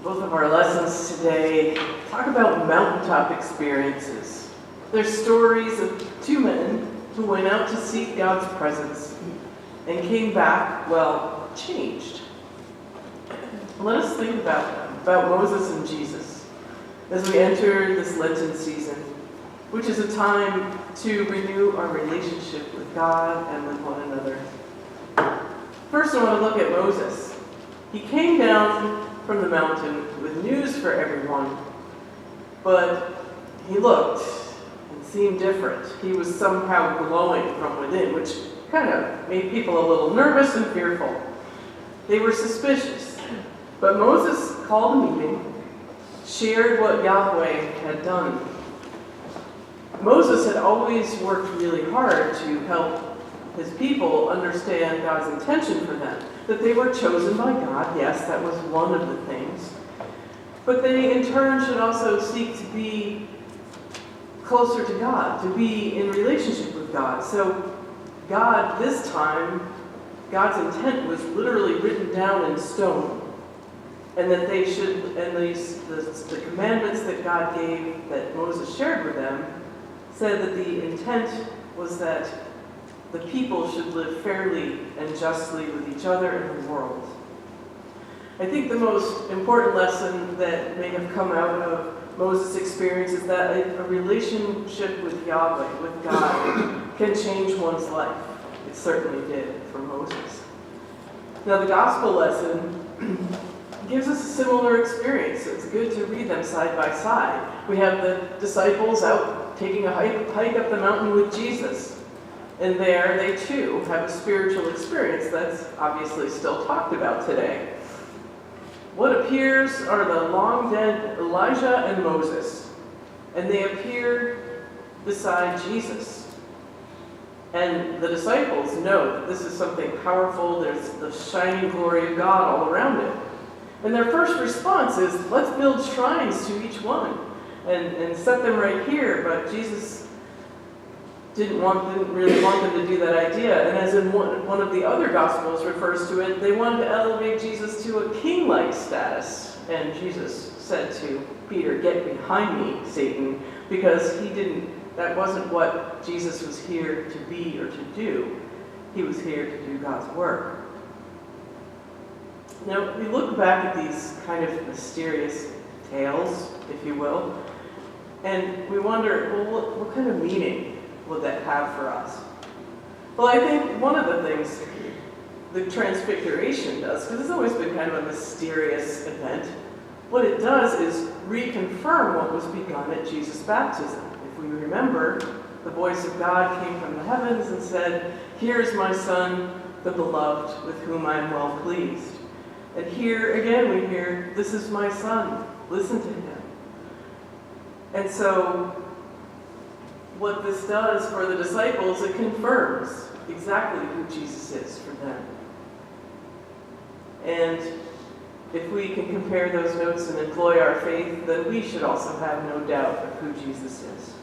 Both of our lessons today talk about mountaintop experiences. They're stories of two men who went out to seek God's presence and came back, well, changed. Let us think about Moses and Jesus as we enter this Lenten season, which is a time to renew our relationship with God and with one another. First, I want to look at Moses. He came down from the mountain with news for everyone, but he looked and seemed different. He was somehow glowing from within, which kind of made people a little nervous and fearful. They were suspicious, but Moses called a meeting, shared what Yahweh had done. Moses had always worked really hard to help his people understand God's intention for them, that they were chosen by God. Yes, that was one of the things. But they, in turn, should also seek to be closer to God, to be in relationship with God. So God, this time, God's intent was literally written down in stone. And that they should, and the commandments that God gave, that Moses shared with them, said that the intent was that the people should live fairly and justly with each other in the world. I think the most important lesson that may have come out of Moses' experience is that a relationship with Yahweh, with God, can change one's life. It certainly did for Moses. Now, the gospel lesson gives us a similar experience. It's good to read them side by side. We have the disciples out taking a hike up the mountain with Jesus. And there they too have a spiritual experience that's obviously still talked about today. What appears are the long dead Elijah and Moses, and they appear beside Jesus. And the disciples know that this is something powerful. There's the shining glory of God all around it. And their first response is, let's build shrines to each one and set them right here. But Jesus didn't really want them to do that idea. And as in one of the other Gospels refers to it, they wanted to elevate Jesus to a king-like status. And Jesus said to Peter, "Get behind me, Satan," because that wasn't what Jesus was here to be or to do. He was here to do God's work. Now, we look back at these kind of mysterious tales, if you will, and we wonder, well, what kind of meaning would that have for us? Well, I think one of the things the Transfiguration does, because it's always been kind of a mysterious event, what it does is reconfirm what was begun at Jesus' baptism. If we remember, the voice of God came from the heavens and said, "Here's my Son, the beloved, with whom I am well pleased." And here again we hear, "This is my Son, listen to him." And so what this does for the disciples, it confirms exactly who Jesus is for them. And if we can compare those notes and employ our faith, then we should also have no doubt of who Jesus is.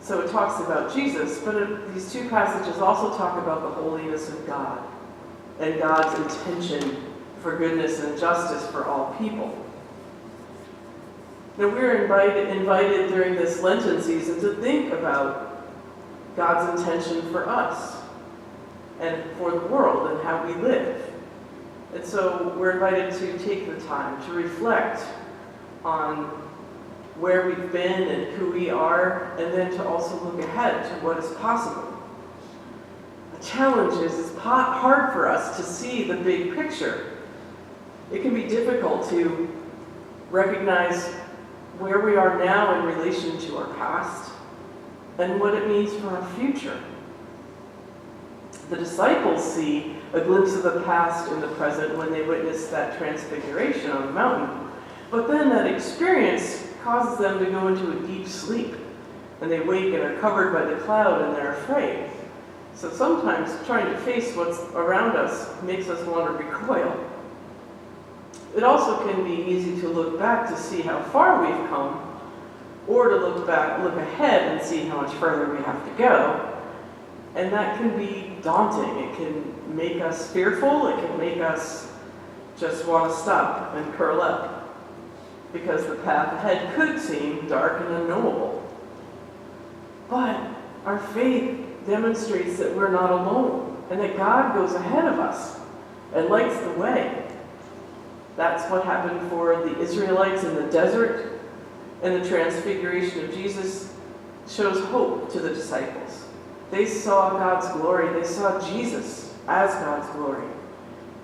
So it talks about Jesus, but these two passages also talk about the holiness of God and God's intention for goodness and justice for all people. Now, we're invited during this Lenten season to think about God's intention for us and for the world and how we live. And so we're invited to take the time to reflect on where we've been and who we are, and then to also look ahead to what is possible. The challenge is it's hard for us to see the big picture. It can be difficult to recognize where we are now in relation to our past and what it means for our future. The disciples see a glimpse of the past in the present when they witness that transfiguration on the mountain. But then that experience causes them to go into a deep sleep, and they wake and are covered by the cloud and they're afraid. So sometimes trying to face what's around us makes us want to recoil. It also can be easy to look back to see how far we've come, or to look ahead and see how much further we have to go. And that can be daunting. It can make us fearful. It can make us just want to stop and curl up because the path ahead could seem dark and unknowable. But our faith demonstrates that we're not alone and that God goes ahead of us and lights the way. That's what happened for the Israelites in the desert, and the transfiguration of Jesus shows hope to the disciples. They saw God's glory. They saw Jesus as God's glory.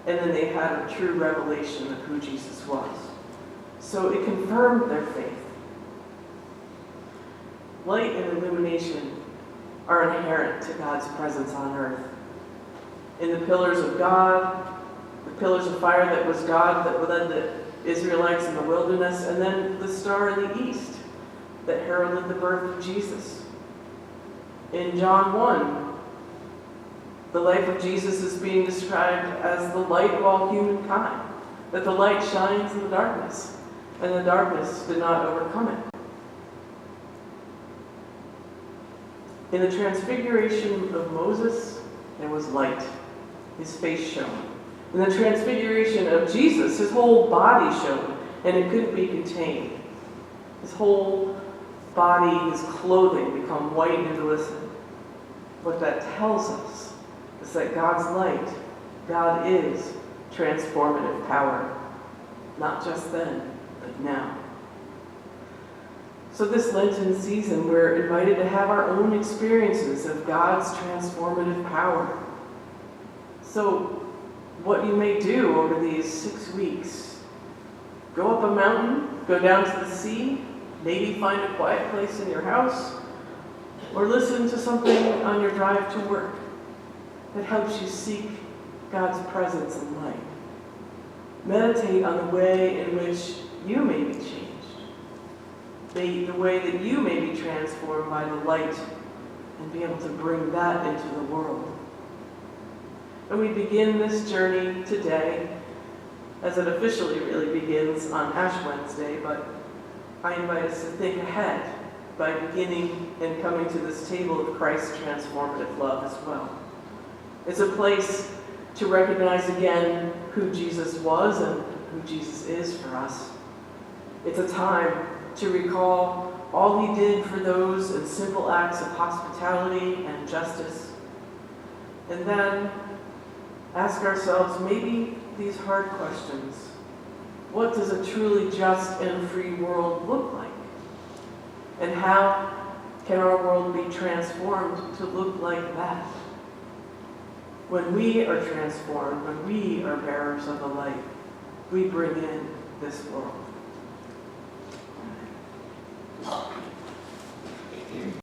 And then they had a true revelation of who Jesus was. So it confirmed their faith. Light and illumination are inherent to God's presence on earth. In the pillars of God, the pillars of fire that was God that led the Israelites in the wilderness, and then the star in the east that heralded the birth of Jesus. In John 1, the life of Jesus is being described as the light of all humankind, that the light shines in the darkness, and the darkness did not overcome it. In the transfiguration of Moses, there was light. His face shone. In the transfiguration of Jesus, his whole body shone, and it couldn't be contained. His whole body, his clothing become white and glistening. What that tells us is that God's light, God is transformative power, not just then, but now. So this Lenten season, we're invited to have our own experiences of God's transformative power. So what you may do over these 6 weeks, go up a mountain, go down to the sea, maybe find a quiet place in your house, or listen to something on your drive to work that helps you seek God's presence and light. Meditate on the way in which you may be changed, the way that you may be transformed by the light, and be able to bring that into the world. And we begin this journey today, as it officially really begins on Ash Wednesday, but I invite us to think ahead by beginning and coming to this table of Christ's transformative love as well. It's a place to recognize again who Jesus was and who Jesus is for us. It's a time to recall all he did for those in simple acts of hospitality and justice. And then ask ourselves maybe these hard questions. What does a truly just and free world look like? And how can our world be transformed to look like that? When we are transformed, when we are bearers of the light, we bring in this world.